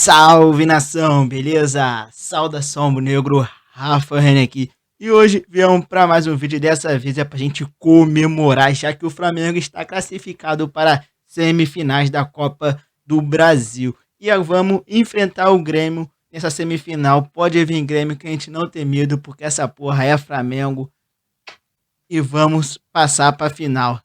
Salve nação, beleza? Saudação negro, Rafa Rene aqui. E hoje viemos para mais um vídeo, dessa vez é pra gente comemorar, já que o Flamengo está classificado para semifinais da Copa do Brasil. E vamos enfrentar o Grêmio nessa semifinal. Pode vir Grêmio, que a gente não tem medo, porque essa porra é Flamengo. E vamos passar pra final.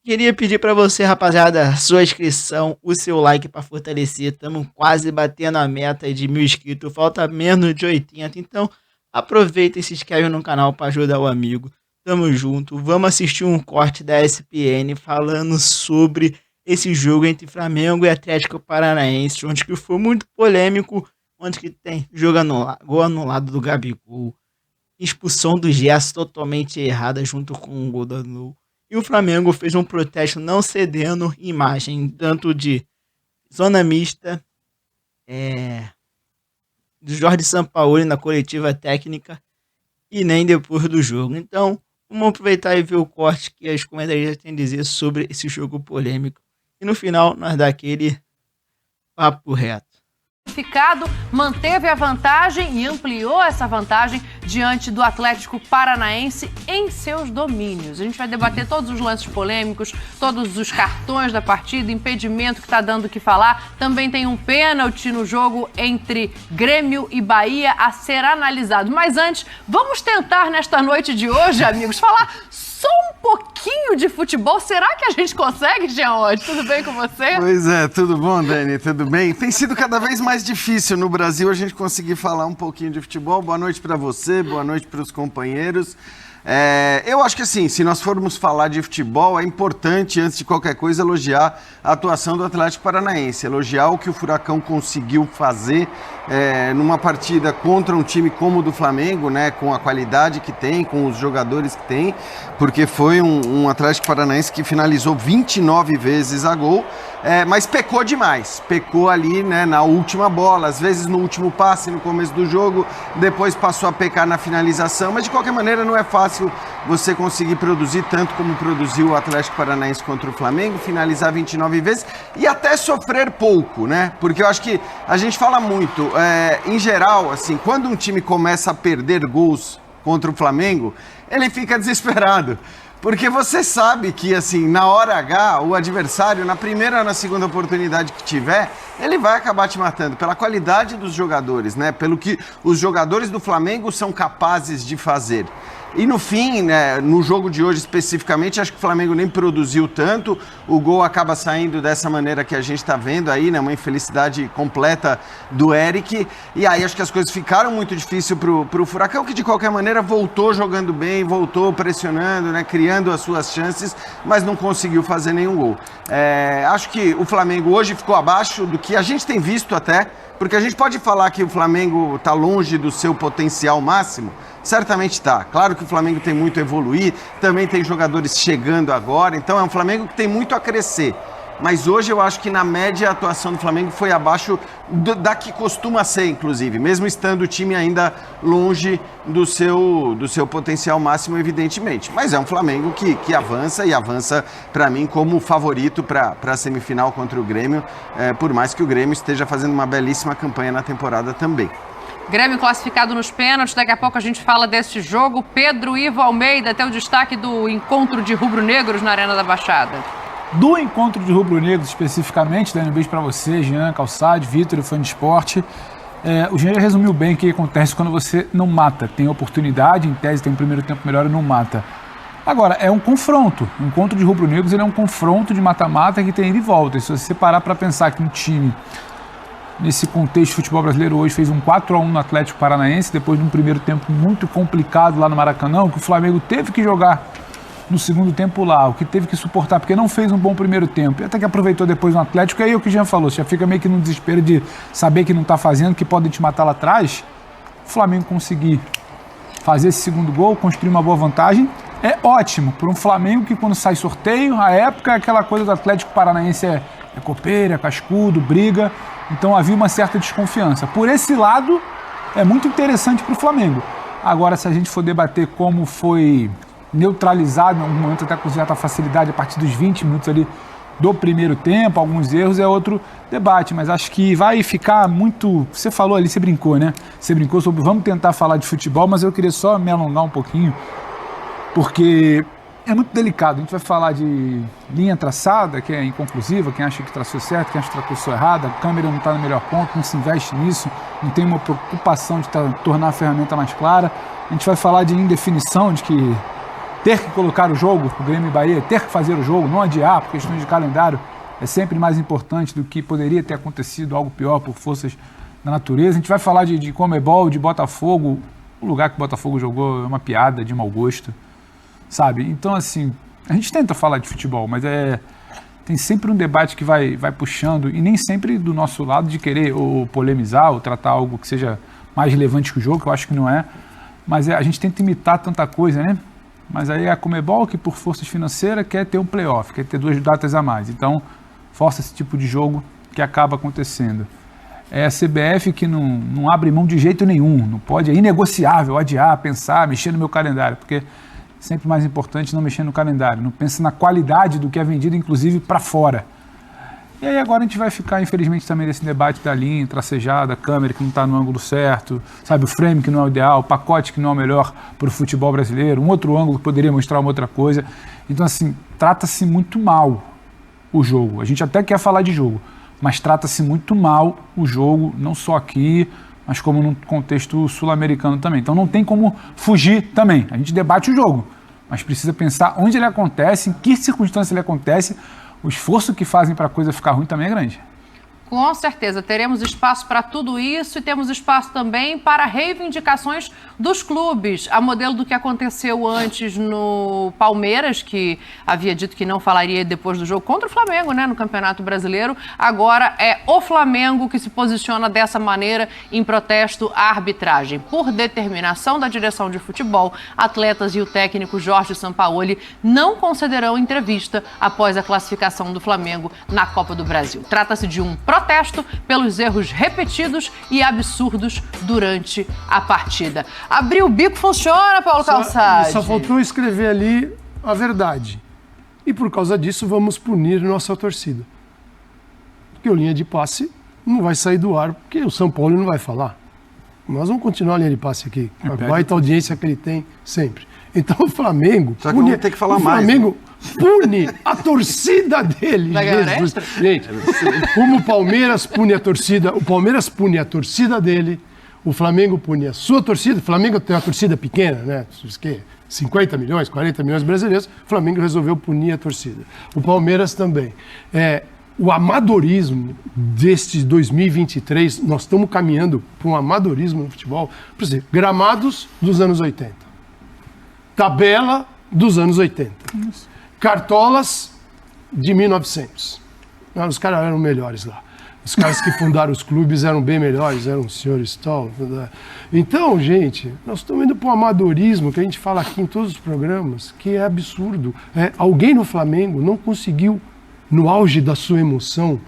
Queria pedir para você, rapaziada, sua inscrição, o seu like para fortalecer. Estamos quase batendo a meta de 1000 inscritos, falta menos de 80. Então, aproveita e se inscreve no canal para ajudar o amigo. Tamo junto. Vamos assistir um corte da ESPN falando sobre esse jogo entre Flamengo e Atlético Paranaense, onde que foi muito polêmico, onde que tem gol anulado do Gabigol, expulsão do Gerson totalmente errada junto com o gol do Lu. E o Flamengo fez um protesto não cedendo imagem, tanto de zona mista, do Jorge Sampaoli na coletiva técnica, e nem depois do jogo. Então, vamos aproveitar e ver o corte que as comentaristas têm a dizer sobre esse jogo polêmico. E no final, nós dá aquele papo reto. Manteve a vantagem e ampliou essa vantagem diante do Atlético Paranaense em seus domínios. A gente vai debater todos os lances polêmicos, todos os cartões da partida, impedimento que está dando o que falar. Também tem um pênalti no jogo entre Grêmio e Bahia a ser analisado. Mas antes, vamos tentar nesta noite de hoje, amigos, falar só um pouquinho de futebol. Será que a gente consegue, Jean Oddi? Tudo bem com você? Pois é, tudo bom, Dani? Tudo bem? Tem sido cada vez mais difícil no Brasil a gente conseguir falar um pouquinho de futebol. Boa noite para você, boa noite para os companheiros. Eu acho que assim, se nós formos falar de futebol, é importante, antes de qualquer coisa, elogiar a atuação do Atlético Paranaense, elogiar o que o Furacão conseguiu fazer numa partida contra um time como o do Flamengo, né, com a qualidade que tem, com os jogadores que tem, porque foi um Atlético Paranaense que finalizou 29 vezes a gol, mas pecou demais, pecou ali, né, na última bola, às vezes no último passe, no começo do jogo, depois passou a pecar na finalização, mas de qualquer maneira não é fácil você conseguir produzir tanto como produziu o Atlético Paranaense contra o Flamengo, finalizar 29 vezes e até sofrer pouco, né? Porque eu acho que a gente fala muito, em geral, assim, quando um time começa a perder gols contra o Flamengo, ele fica desesperado. Porque você sabe que, assim, na hora H, o adversário, na primeira ou na segunda oportunidade que tiver, ele vai acabar te matando pela qualidade dos jogadores, né? Pelo que os jogadores do Flamengo são capazes de fazer. E no fim, né, no jogo de hoje especificamente, acho que o Flamengo nem produziu tanto, o gol acaba saindo dessa maneira que a gente está vendo aí, né, uma infelicidade completa do Eric, e aí acho que as coisas ficaram muito difíceis pro Furacão, que de qualquer maneira voltou jogando bem, voltou pressionando, né, criando as suas chances, mas não conseguiu fazer nenhum gol. Acho que o Flamengo hoje ficou abaixo do que a gente tem visto até, porque a gente pode falar que o Flamengo está longe do seu potencial máximo, certamente está. Claro que o Flamengo tem muito a evoluir, também tem jogadores chegando agora, então é um Flamengo que tem muito a crescer. Mas hoje eu acho que na média a atuação do Flamengo foi abaixo da que costuma ser, inclusive, mesmo estando o time ainda longe do seu potencial máximo, evidentemente. Mas é um Flamengo que avança e avança, para mim, como favorito para a semifinal contra o Grêmio, por mais que o Grêmio esteja fazendo uma belíssima campanha na temporada também. Grêmio classificado nos pênaltis, daqui a pouco a gente fala desse jogo. Pedro Ivo Almeida, até o destaque do encontro de rubro-negros na Arena da Baixada. Do encontro de rubro-negros especificamente, dando um beijo para você, Jean, Calçade, Vitor e Fã de Esporte. O Jean já resumiu bem o que acontece quando você não mata. Tem oportunidade, em tese tem um primeiro tempo melhor e não mata. Agora, é um confronto. O encontro de rubro-negros ele é um confronto de mata-mata que tem ida e volta. E se você parar para pensar que um time, nesse contexto de futebol brasileiro hoje, fez um 4-1 no Atlético Paranaense, depois de um primeiro tempo muito complicado lá no Maracanã, que o Flamengo teve que jogar no segundo tempo lá, o que teve que suportar, porque não fez um bom primeiro tempo, e até que aproveitou depois no Atlético, e aí o que o Jean falou, você já fica meio que no desespero de saber que não está fazendo, que podem te matar lá atrás. O Flamengo conseguir fazer esse segundo gol, construir uma boa vantagem, é ótimo para um Flamengo que quando sai sorteio, a época é aquela coisa do Atlético Paranaense é copeira, cascudo, briga, então havia uma certa desconfiança. Por esse lado, é muito interessante para o Flamengo. Agora, se a gente for debater como foi neutralizado em algum momento, até com certa facilidade, a partir dos 20 minutos ali do primeiro tempo, alguns erros, é outro debate, mas acho que vai ficar muito... Você falou ali, você brincou, né? Você brincou sobre vamos tentar falar de futebol, mas eu queria só me alongar um pouquinho, porque é muito delicado. A gente vai falar de linha traçada, que é inconclusiva, quem acha que traçou certo, quem acha que traçou errado, a câmera não está no melhor ponto, não se investe nisso, não tem uma preocupação de tornar a ferramenta mais clara. A gente vai falar de indefinição, de que ter que colocar o jogo, o Grêmio e Bahia, ter que fazer o jogo, não adiar, por questões de calendário, é sempre mais importante do que poderia ter acontecido algo pior por forças da natureza. A gente vai falar de Conmebol, de Botafogo, o lugar que o Botafogo jogou é uma piada de mau gosto, sabe? Então, assim, a gente tenta falar de futebol, mas tem sempre um debate que vai puxando, e nem sempre do nosso lado de querer ou polemizar ou tratar algo que seja mais relevante que o jogo, que eu acho que não é, mas a gente tenta imitar tanta coisa, né? Mas aí é a Conmebol que, por forças financeiras, quer ter um playoff, quer ter 2 datas a mais. Então, força esse tipo de jogo que acaba acontecendo. É a CBF que não abre mão de jeito nenhum, não pode, é inegociável adiar, pensar, mexer no meu calendário, porque é sempre mais importante não mexer no calendário, não pensa na qualidade do que é vendido, inclusive, para fora. E aí agora a gente vai ficar, infelizmente, também nesse debate da linha, tracejada, a câmera que não está no ângulo certo, sabe, o frame que não é o ideal, o pacote que não é o melhor para o futebol brasileiro, um outro ângulo que poderia mostrar uma outra coisa. Então, assim, trata-se muito mal o jogo. A gente até quer falar de jogo, mas trata-se muito mal o jogo, não só aqui, mas como no contexto sul-americano também. Então não tem como fugir também. A gente debate o jogo, mas precisa pensar onde ele acontece, em que circunstância ele acontece. O esforço que fazem para a coisa ficar ruim também é grande. Com certeza, teremos espaço para tudo isso e temos espaço também para reivindicações dos clubes, a modelo do que aconteceu antes no Palmeiras, que havia dito que não falaria depois do jogo contra o Flamengo, né, no Campeonato Brasileiro. Agora é o Flamengo que se posiciona dessa maneira em protesto à arbitragem. Por determinação da direção de futebol, atletas e o técnico Jorge Sampaoli não concederão entrevista após a classificação do Flamengo na Copa do Brasil. Trata-se de um protesto pelos erros repetidos e absurdos durante a partida. Abrir o bico funciona, Paulo Calçade. Só faltou escrever ali a verdade. E por causa disso vamos punir nossa torcida. Porque o linha de passe não vai sair do ar, porque o São Paulo não vai falar. Nós vamos continuar a linha de passe aqui. A baita audiência que ele tem sempre. Então o Flamengo... Só que vamos ter que falar mais. O Flamengo pune a torcida dele. Gente, como o Palmeiras pune a torcida, o Palmeiras pune a torcida dele, o Flamengo pune a sua torcida. O Flamengo tem uma torcida pequena, né? 50 milhões, 40 milhões de brasileiros. O Flamengo resolveu punir a torcida. O Palmeiras também. O amadorismo deste 2023, nós estamos caminhando para um amadorismo no futebol. Por exemplo, gramados dos anos 80. Tabela dos anos 80. Cartolas de 1900. Os caras eram melhores lá. Os caras que fundaram os clubes eram bem melhores, eram os senhores tal. Então, gente, nós estamos indo para um amadorismo que a gente fala aqui em todos os programas, que é absurdo. Alguém no Flamengo não conseguiu, no auge da sua emoção,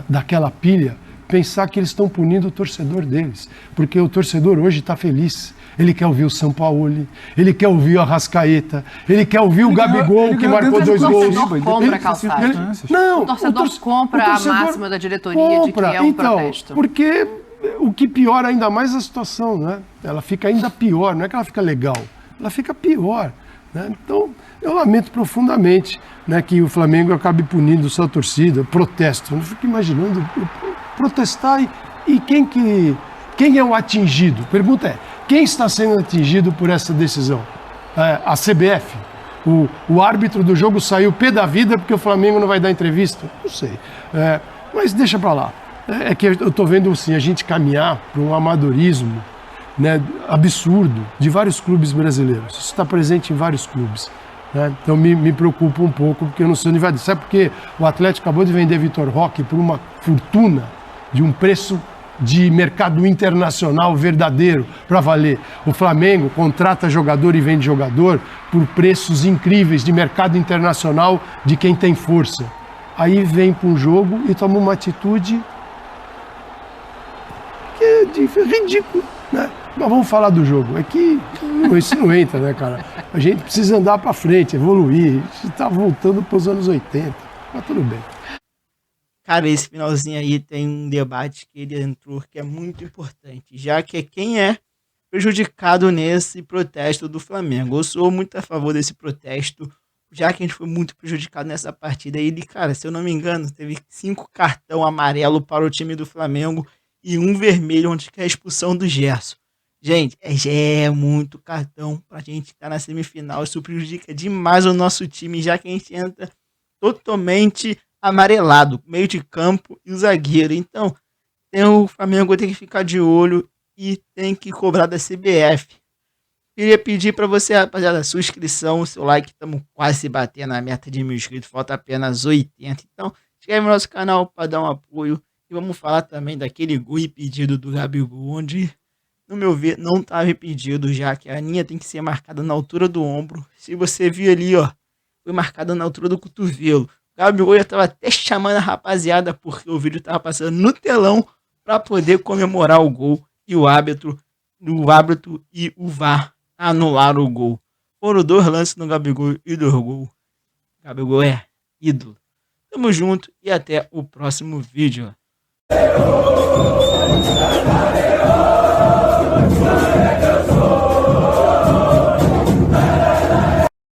daquela pilha, pensar que eles estão punindo o torcedor deles. Porque o torcedor hoje está feliz. Ele quer ouvir o Sampaoli, ele quer ouvir o Arrascaeta, ele quer ouvir o Gabigol, que marcou 2 gols. O torcedor compra a máxima da diretoria de que é um protesto. Porque o que piora ainda mais a situação, né? Ela fica ainda pior, não é que ela fica legal, ela fica pior. Né? Então, eu lamento profundamente, né, que o Flamengo acabe punindo sua torcida, protesto. Eu fico imaginando protestar e quem é o atingido? Pergunta é, quem está sendo atingido por essa decisão? A CBF? O árbitro do jogo saiu pé da vida porque o Flamengo não vai dar entrevista? Não sei. Mas deixa pra lá. É que eu estou vendo assim, a gente caminhar para um amadorismo, né, absurdo de vários clubes brasileiros. Isso está presente em vários clubes. Né? Então me preocupa um pouco, porque eu não sei onde vai. Sabe por quê? O Atlético acabou de vender Vitor Roque por uma fortuna de um preço de mercado internacional verdadeiro para valer. O Flamengo contrata jogador e vende jogador por preços incríveis de mercado internacional de quem tem força. Aí vem para um jogo e toma uma atitude que é ridícula, né? Mas vamos falar do jogo. É que isso não entra, né, cara? A gente precisa andar para frente, evoluir. A gente está voltando para os anos 80. Mas tudo bem. Cara, esse finalzinho aí tem um debate que ele entrou que é muito importante, já que é quem é prejudicado nesse protesto do Flamengo. Eu sou muito a favor desse protesto, já que a gente foi muito prejudicado nessa partida. Ele, cara, se eu não me engano, teve 5 cartão amarelo para o time do Flamengo e 1 vermelho, onde que é a expulsão do Gerson. Gente, é muito cartão pra gente estar na semifinal. Isso prejudica demais o nosso time, já que a gente entra totalmente amarelado, meio de campo e o zagueiro. Então, o Flamengo tem que ficar de olho e tem que cobrar da CBF. Queria pedir para você, rapaziada, a sua inscrição, o seu like, estamos quase batendo a meta de 1000 inscritos, falta apenas 80. Então, inscreve no nosso canal para dar um apoio. E vamos falar também daquele gol impedido do Gabigol, onde, no meu ver, não estava impedido, já que a linha tem que ser marcada na altura do ombro. Se você viu ali, ó, foi marcada na altura do cotovelo. O Gabigol já estava até chamando a rapaziada, porque o vídeo estava passando no telão para poder comemorar o gol. E o árbitro e o VAR anularam o gol. Foram 2 lances no Gabigol e 2 gols. Gabigol é ídolo. Tamo junto e até o próximo vídeo.